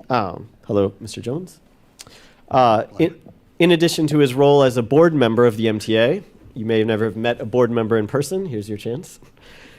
Hello, Mr. Jones. In addition to his role as a board member of the MTA, you may have never met a board member in person. Here's your chance.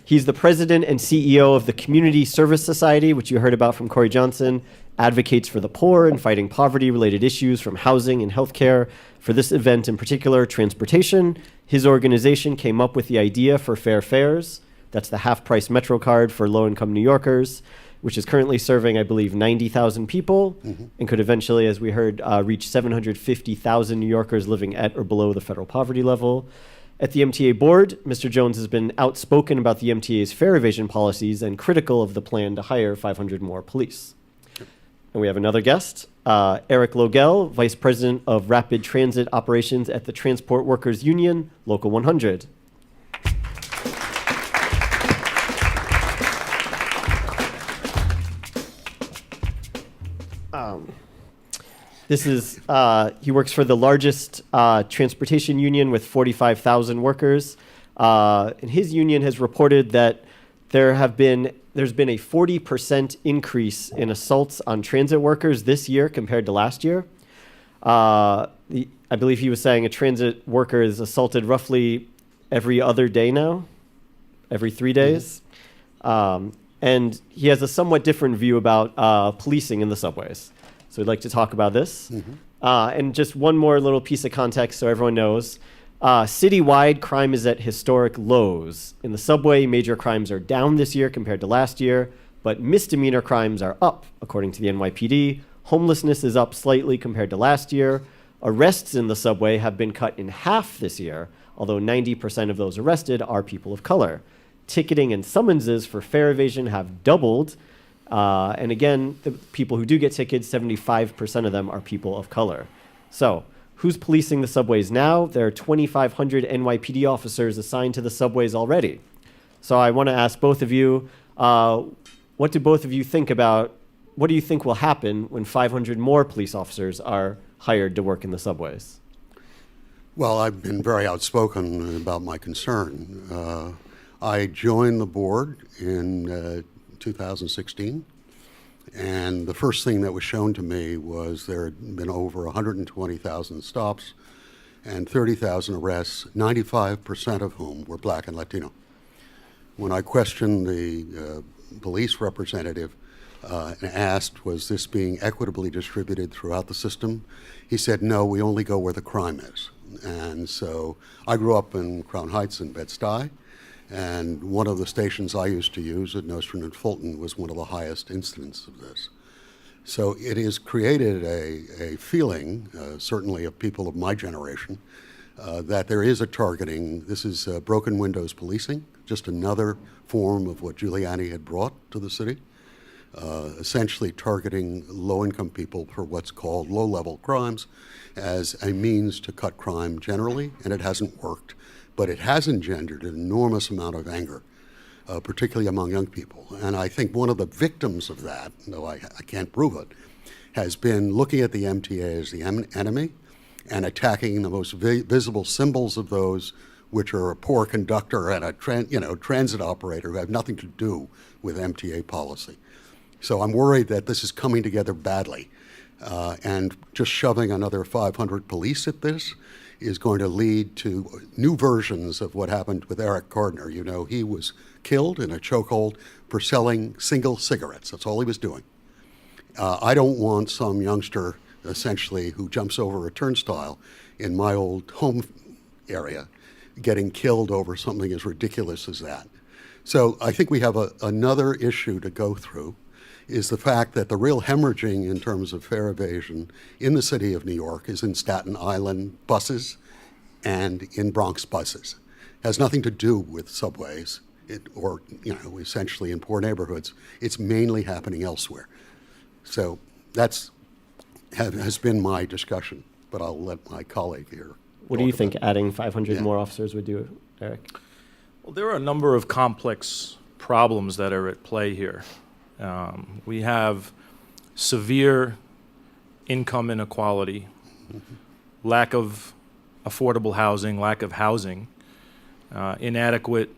He's the president and CEO of the Community Service Society, which you heard about from Corey Johnson, advocates for the poor and fighting poverty-related issues from housing and healthcare. For this event in particular, transportation, his organization came up with the idea for Fair Fares. That's the half-price Metro card for low-income New Yorkers, which is currently serving, I believe, 90,000 people and could eventually, as we heard, reach 750,000 New Yorkers living at or below the federal poverty level. At the MTA board, Mr. Jones has been outspoken about the MTA's fare evasion policies and critical of the plan to hire 500 more police. And we have another guest, Eric Loegel, Vice President of Rapid Transit Operations at the Transport Workers Union, Local 100. He works for the largest transportation union with 45,000 workers. And his union has reported that there's been a 40% increase in assaults on transit workers this year compared to last year. I believe he was saying a transit worker is assaulted roughly every other day now, every 3 days. And he has a somewhat different view about policing in the subways. So we'd like to talk about this. And just one more little piece of context so everyone knows. Citywide, crime is at historic lows. In the subway, major crimes are down this year compared to last year, but misdemeanor crimes are up, according to the NYPD. Homelessness is up slightly compared to last year. Arrests in the subway have been cut in half this year, although 90% of those arrested are people of color. Ticketing and summonses for fare evasion have doubled. And again, the people who do get tickets, 75% of them are people of color. So who's policing the subways now? There are 2,500 NYPD officers assigned to the subways already. So I want to ask both of you, what do both of you think about, what do you think will happen when 500 more police officers are hired to work in the subways? Well, I've been very outspoken about my concern. I joined the board in 2016, and the first thing that was shown to me was there had been over 120,000 stops and 30,000 arrests, 95% of whom were Black and Latino. When I questioned the police representative and asked, was this being equitably distributed throughout the system, he said, no, we only go where the crime is. And so I grew up in Crown Heights in Bed-Stuy, and one of the stations I used to use at Nostrand and Fulton was one of the highest incidents of this. So it has created a feeling, certainly of people of my generation, that there is a targeting. This is broken windows policing, just another form of what Giuliani had brought to the city, essentially targeting low-income people for what's called low-level crimes as a means to cut crime generally, and it hasn't worked. But it has engendered an enormous amount of anger, particularly among young people. And I think one of the victims of that, though I can't prove it, has been looking at the MTA as the enemy and attacking the most visible symbols of those, which are a poor conductor and a transit operator who have nothing to do with MTA policy. So I'm worried that this is coming together badly. And just shoving another 500 police at this is going to lead to new versions of what happened with Eric Gardner. You know, he was killed in a chokehold for selling single cigarettes. That's all he was doing. I don't want some youngster, essentially, who jumps over a turnstile in my old home area getting killed over something as ridiculous as that. So I think we have another issue to go through, is the fact that the real hemorrhaging in terms of fare evasion in the city of New York is in Staten Island buses and in Bronx buses. It has nothing to do with subways or essentially in poor neighborhoods. It's mainly happening elsewhere. So that's has been my discussion, but I'll let my colleague here. What do you think adding 500 more officers would do, Eric? Well, there are a number of complex problems that are at play here. We have severe income inequality, lack of affordable housing, lack of housing, inadequate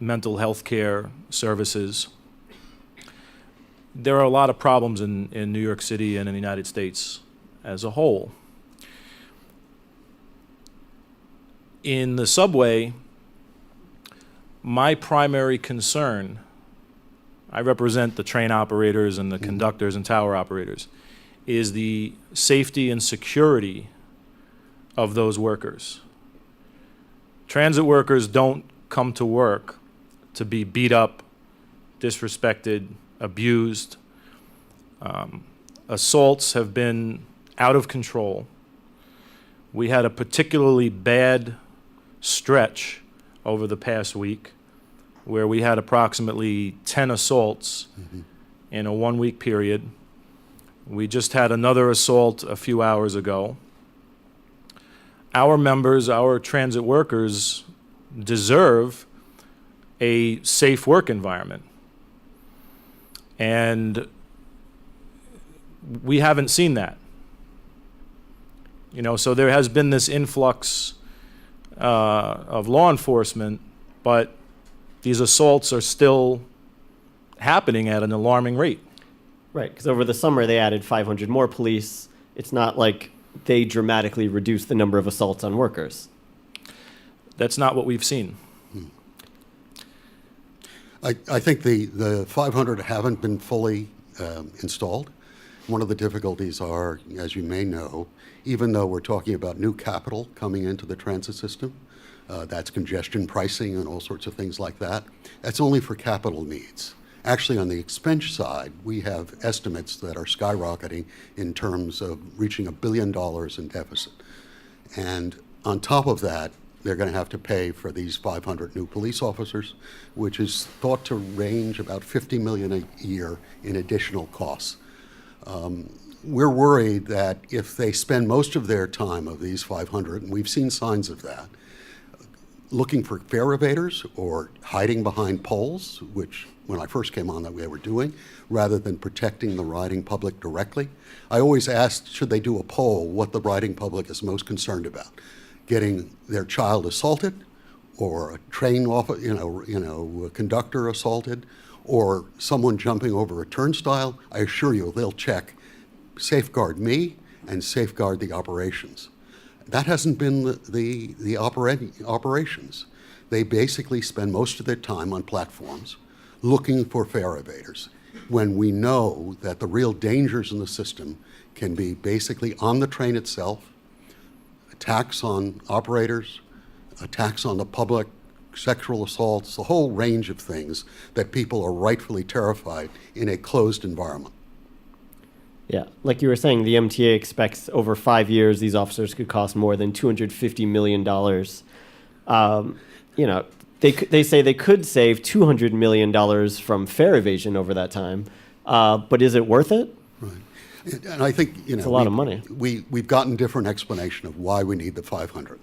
mental health care services, there are a lot of problems in New York City and in the United States as a whole. In the subway, my primary concern, I represent the train operators and the conductors and tower operators, is the safety and security of those workers. Transit workers don't come to work to be beat up, disrespected, abused. Assaults have been out of control. We had a particularly bad stretch over the past week where we had approximately 10 assaults in a 1-week period. We just had another assault a few hours ago. Our members, our transit workers, deserve a safe work environment. And we haven't seen that. You know, so there has been this influx of law enforcement, but these assaults are still happening at an alarming rate. Right, because over the summer they added 500 more police. It's not like they dramatically reduced the number of assaults on workers. That's not what we've seen. I think the 500 haven't been fully installed. One of the difficulties are, as you may know, even though we're talking about new capital coming into the transit system, that's congestion pricing and all sorts of things like that, that's only for capital needs. Actually, on the expense side, we have estimates that are skyrocketing in terms of reaching $1 billion in deficit. And on top of that, they're going to have to pay for these 500 new police officers, which is thought to range about $50 million a year in additional costs. We're worried that if they spend most of their time of these 500, and we've seen signs of that, looking for fare evaders or hiding behind poles, which when I first came on that they were doing, rather than protecting the riding public directly. I always asked, should they do a poll, what the riding public is most concerned about? Getting their child assaulted, or a train a conductor assaulted, or someone jumping over a turnstile? I assure you, they'll check safeguard me and safeguard the operations. That hasn't been the operations. They basically spend most of their time on platforms looking for fare evaders, when we know that the real dangers in the system can be basically on the train itself, attacks on operators, attacks on the public, sexual assaults, a whole range of things that people are rightfully terrified in a closed environment. Yeah, like you were saying, the MTA expects over 5 years these officers could cost more than $250 million. They say they could save $200 million from fare evasion over that time, but is it worth it? Right. And I think, it's a lot of money. We've gotten different explanation of why we need the 500.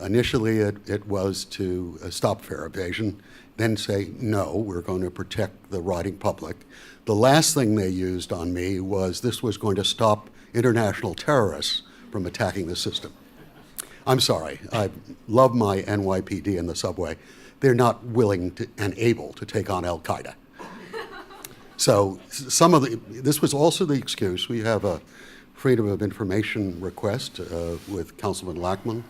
Initially, it was to stop fare evasion, then say, no, we're going to protect the riding public. The last thing they used on me was this was going to stop international terrorists from attacking the system. I'm sorry, I love my NYPD in the subway. They're not willing and able to take on Al-Qaeda. So this was also the excuse. We have a Freedom of Information request with Councilman Lackman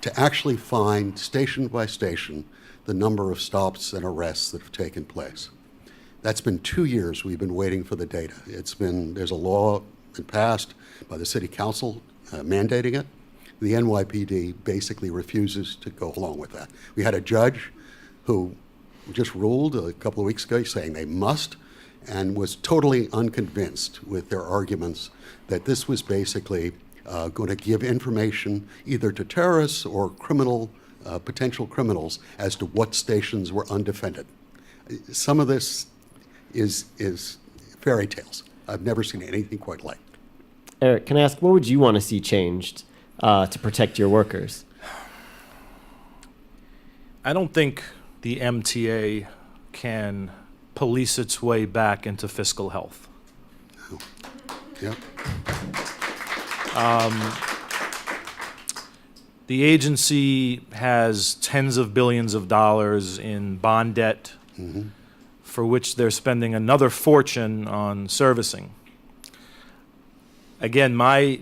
to actually find station by station the number of stops and arrests that have taken place. That's been 2 years we've been waiting for the data. There's a law passed by the city council mandating it. The NYPD basically refuses to go along with that. We had a judge who just ruled a couple of weeks ago saying they must, and was totally unconvinced with their arguments that this was basically going to give information either to terrorists or potential criminals as to what stations were undefended. Some of this is fairy tales. I've never seen anything quite like it. Eric, can I ask, what would you want to see changed to protect your workers? I don't think the MTA can police its way back into fiscal health. Oh. Yeah. The agency has tens of billions of dollars in bond debt for which they're spending another fortune on servicing. Again, my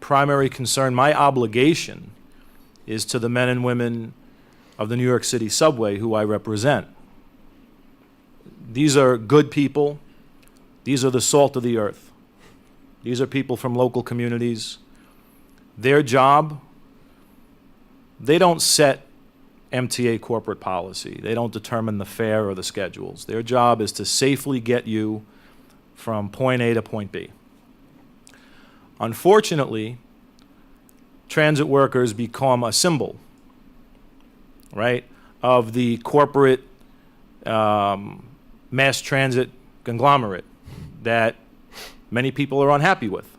primary concern, my obligation, is to the men and women of the New York City subway who I represent. These are good people. These are the salt of the earth. These are people from local communities. Their job, they don't set MTA corporate policy. They don't determine the fare or the schedules. Their job is to safely get you from point A to point B. Unfortunately, transit workers become a symbol, right, of the corporate mass transit conglomerate that many people are unhappy with.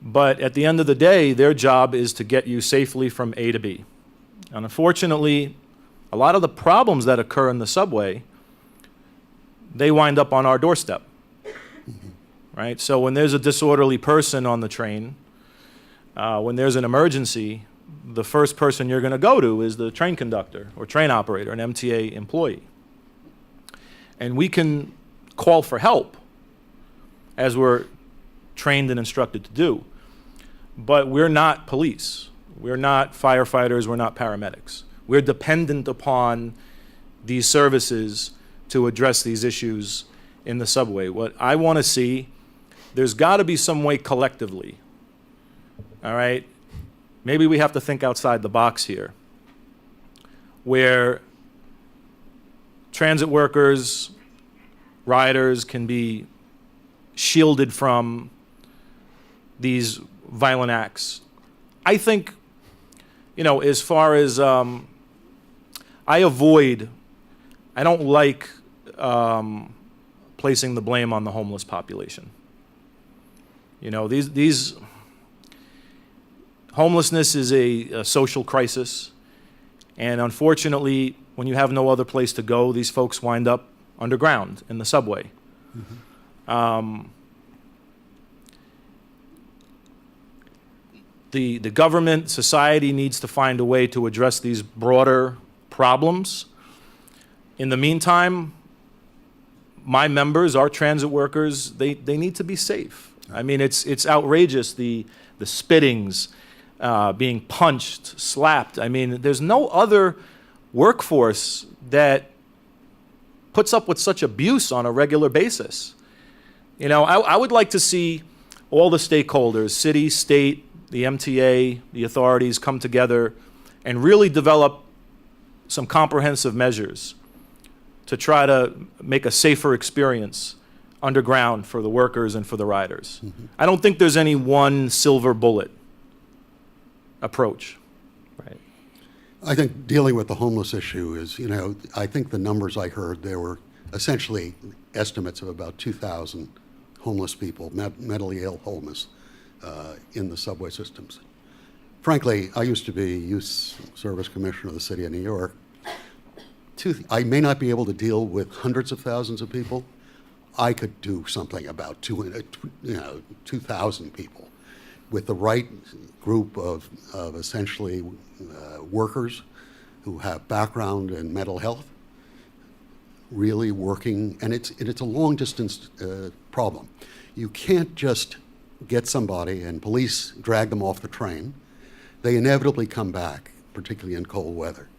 But at the end of the day, their job is to get you safely from A to B. And unfortunately, a lot of the problems that occur in the subway, they wind up on our doorstep, right? So when there's a disorderly person on the train, when there's an emergency, the first person you're going to go to is the train conductor or train operator, an MTA employee. And we can call for help, as we're trained and instructed to do. But we're not police. We're not firefighters. We're not paramedics. We're dependent upon these services to address these issues in the subway. What I want to see, there's got to be some way collectively, all right? Maybe we have to think outside the box here, where transit workers, riders can be shielded from these violent acts. I think, as far as I don't like placing the blame on the homeless population. These homelessness is a social crisis, and unfortunately, when you have no other place to go, these folks wind up underground in the subway. Mm-hmm. The government, society needs to find a way to address these broader problems. In the meantime, my members, our transit workers, they need to be safe. I mean, it's outrageous, the spittings, being punched, slapped. I mean, there's no other workforce that puts up with such abuse on a regular basis. I would like to see all the stakeholders, city, state, the MTA, the authorities come together and really develop some comprehensive measures to try to make a safer experience underground for the workers and for the riders. Mm-hmm. I don't think there's any one silver bullet approach. Right. I think dealing with the homeless issue is, I think the numbers I heard, there were essentially estimates of about 2,000 homeless people, mentally ill homeless, in the subway systems. Frankly, I used to be Youth Service Commissioner of the City of New York. I may not be able to deal with hundreds of thousands of people. I could do something about 2,000 people with the right group of essentially workers who have background in mental health, really working, and it's a long distance problem. You can't just get somebody and police drag them off the train. They inevitably come back, particularly in cold weather.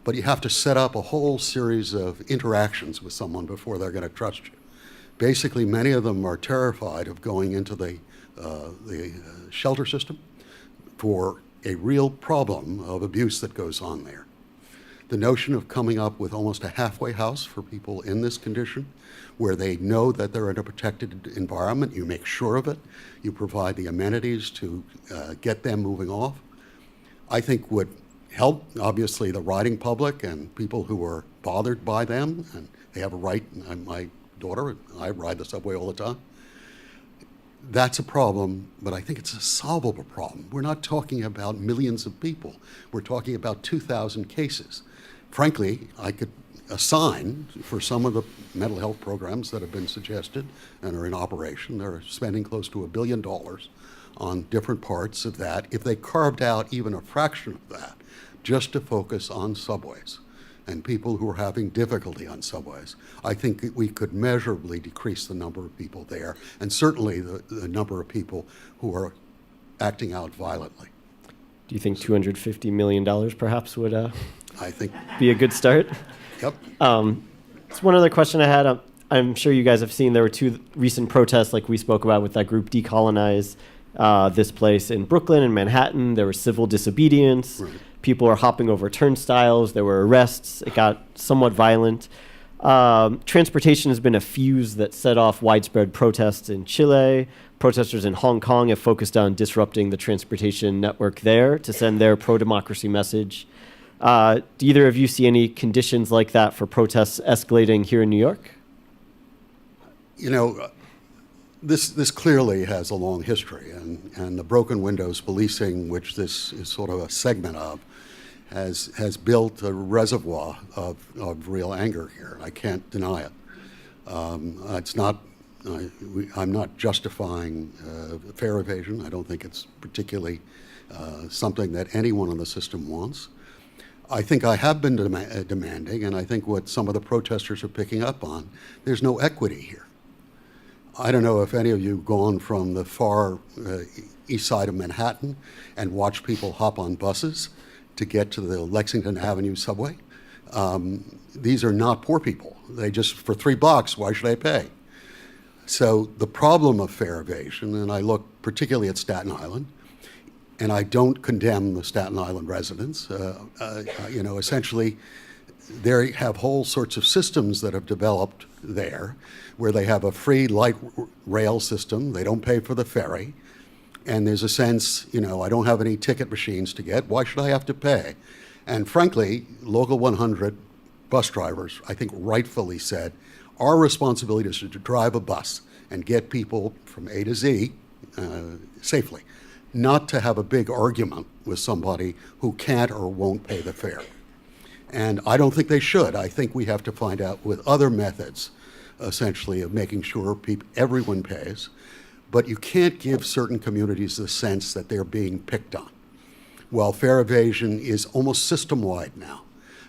But you have to set up a whole series of interactions with someone before they're going to trust you. Basically, many of them are terrified of going into the shelter system for a real problem of abuse that goes on there. The notion of coming up with almost a halfway house for people in this condition, where they know that they're in a protected environment, you make sure of it, you provide the amenities to get them moving off, I think would help, obviously, the riding public and people who are bothered by them, and they have a right. My daughter, I ride the subway all the time. That's a problem, but I think it's a solvable problem. We're not talking about millions of people. We're talking about 2,000 cases. Frankly, I could assign for some of the mental health programs that have been suggested and are in operation, they're spending close to $1 billion on different parts of that. If they carved out even a fraction of that, just to focus on subways, and people who are having difficulty on subways. I think that we could measurably decrease the number of people there, and certainly the number of people who are acting out violently. Do you think $250 million perhaps would I think, be a good start? yep. It's one other question I had. I'm sure you guys have seen there were two recent protests like we spoke about with that group Decolonize this place in Brooklyn and Manhattan. There was civil disobedience. Right. People were hopping over turnstiles. There were arrests. It got somewhat violent. Transportation has been a fuse that set off widespread protests in Chile. Protesters in Hong Kong have focused on disrupting the transportation network there to send their pro-democracy message. Do either of you see any conditions like that for protests escalating here in New York? You know, this clearly has a long history, and the broken windows policing, which this is sort of a segment of, has built a reservoir of real anger here. I can't deny it. It's not. I'm not justifying fare evasion. I don't think it's particularly something that anyone in the system wants. I think I have been demanding, and I think what some of the protesters are picking up on, there's no equity here. I don't know if any of you have gone from the far east side of Manhattan and watched people hop on buses to get to the Lexington Avenue subway. These are not poor people. They just, for $3, why should I pay? So the problem of fare evasion, and I look particularly at Staten Island, and I don't condemn the Staten Island residents. You know, essentially, they have whole sorts of systems that have developed there, where they have a free light rail system. They don't pay for the ferry, and there's a sense, you know, I don't have any ticket machines to get. Why should I have to pay? And frankly, Local 100 bus drivers, I think, rightfully said, our responsibility is to drive a bus and get people from A to Z safely, not to have a big argument with somebody who can't or won't pay the fare. And I don't think they should. I think we have to find out with other methods, essentially, of making sure everyone pays. But you can't give certain communities the sense that they're being picked on. Well, fare evasion is almost system-wide now.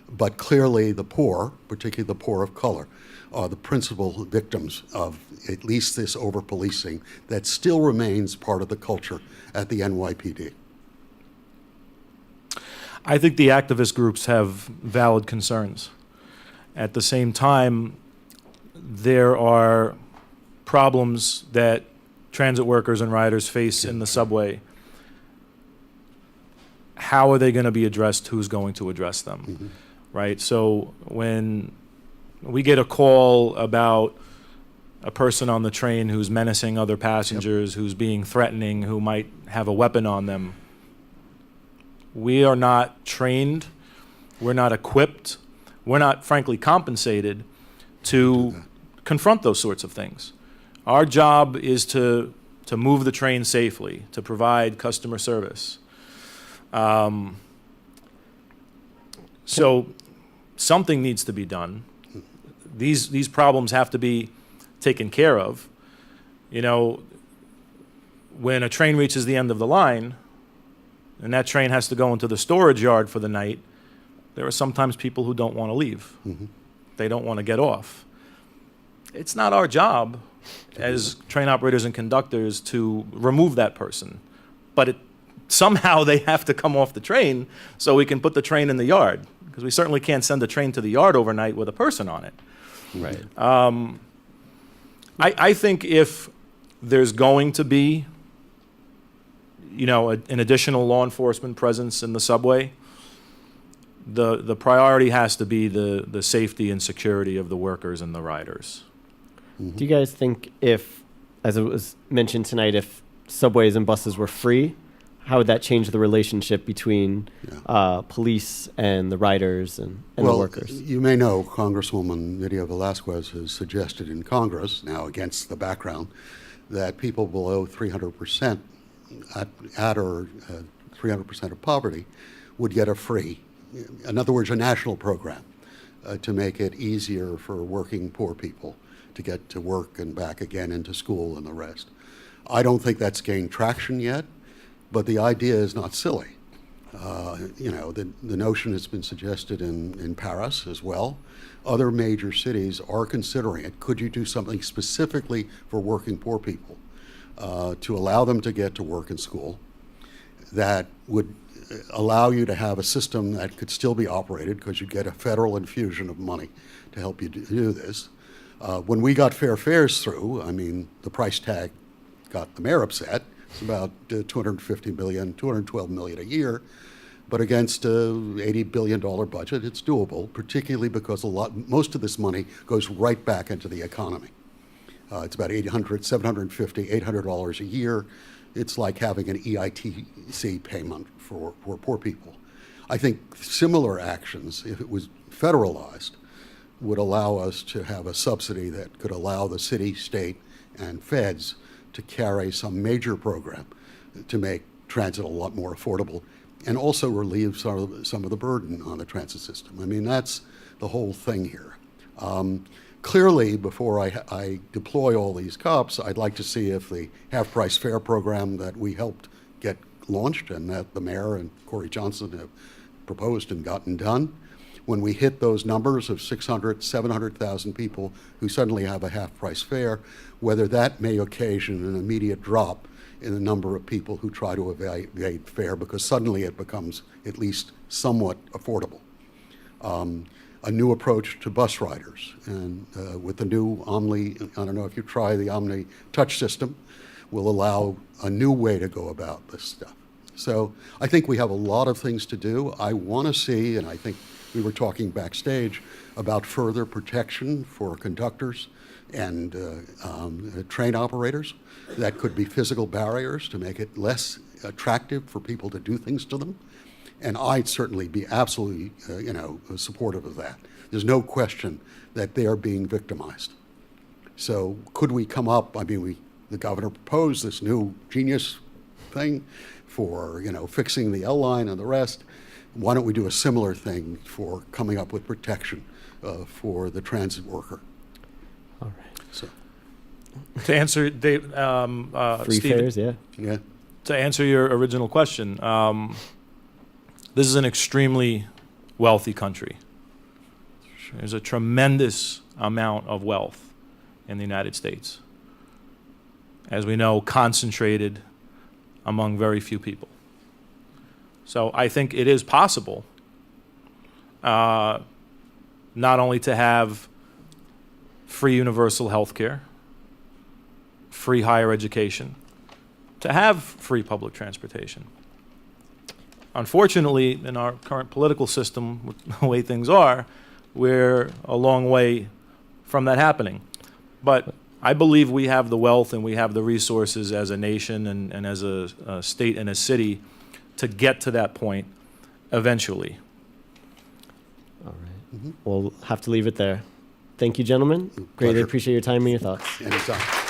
But clearly the poor, particularly the poor of color, are the principal victims of at least this over-policing that still remains part of the culture at the NYPD. I think the activist groups have valid concerns. At the same time, there are problems that transit workers and riders face in the subway. How are they going to be addressed? Who's going to address them? Mm-hmm. Right? So when we get a call about a person on the train who's menacing other passengers, who's being threatening, who might have a weapon on them, we are not trained, we're not equipped, we're not, frankly, compensated to confront those sorts of things. Our job is to move the train safely, to provide customer service. So something needs to be done. These problems have to be taken care of. You know, when a train reaches the end of the line, and that train has to go into the storage yard for the night, there are sometimes people who don't want to leave. Mm-hmm. They don't want to get off. It's not our job as train operators and conductors to remove that person, but somehow they have to come off the train so we can put the train in the yard, because we certainly can't send a train to the yard overnight with a person on it. Right. I think if there's going to be, you know, an additional law enforcement presence in the subway, the priority has to be the safety and security of the workers and the riders. Mm-hmm. Do you guys think if, as it was mentioned tonight, if subways and buses were free, how would that change the relationship between police and the riders and the workers? You may know Congresswoman Nydia Velázquez has suggested in Congress, now against the background, that people below 300% at or 300% of poverty would get a free, in other words, a national program to make it easier for working poor people to get to work and back again into school and the rest. I don't think that's gained traction yet, but the idea is not silly. The notion has been suggested in Paris as well. Other major cities are considering it. Could you do something specifically for working poor people to allow them to get to work and school that would allow you to have a system that could still be operated because you'd get a federal infusion of money to help you do this. When we got fair fares through, I mean, the price tag got the mayor upset. It's about $250 million, $212 million a year. But against an $80 billion budget, it's doable, particularly because most of this money goes right back into the economy. It's about $750, $800 a year. It's like having an EITC payment for poor people. I think similar actions, if it was federalized, would allow us to have a subsidy that could allow the city, state, and feds to carry some major program to make transit a lot more affordable and also relieve some of the burden on the transit system. I mean, that's the whole thing here. Clearly, before I deploy all these cops, I'd like to see if the half-price fare program that we helped get launched and that the mayor and Corey Johnson have proposed and gotten done, when we hit those numbers of 600, 700,000 people who suddenly have a half-price fare, whether that may occasion an immediate drop in the number of people who try to evade fare because suddenly it becomes at least somewhat affordable. A new approach to bus riders, and with the new Omni, I don't know if you try the Omni touch system, will allow a new way to go about this stuff. So I think we have a lot of things to do. I want to see, and I think we were talking backstage about further protection for conductors and train operators. That could be physical barriers to make it less attractive for people to do things to them. And I'd certainly be absolutely, supportive of that. There's no question that they are being victimized. So could we come up, the governor proposed this new genius thing for, fixing the L line and the rest. Why don't we do a similar thing for coming up with protection for the transit worker? All right. So, To answer, Dave, Free Stephen, fares, yeah. yeah. to answer your original question, this is an extremely wealthy country. There's a tremendous amount of wealth in the United States. As we know, concentrated among very few people. So I think it is possible not only to have free universal health care, free higher education, to have free public transportation. Unfortunately, in our current political system, with the way things are, we're a long way from that happening. But I believe we have the wealth and we have the resources as a nation and as a state and a city to get to that point eventually. All right. We'll have to leave it there. Thank you, gentlemen. Greatly Pleasure. appreciate your time and your thoughts. Anytime.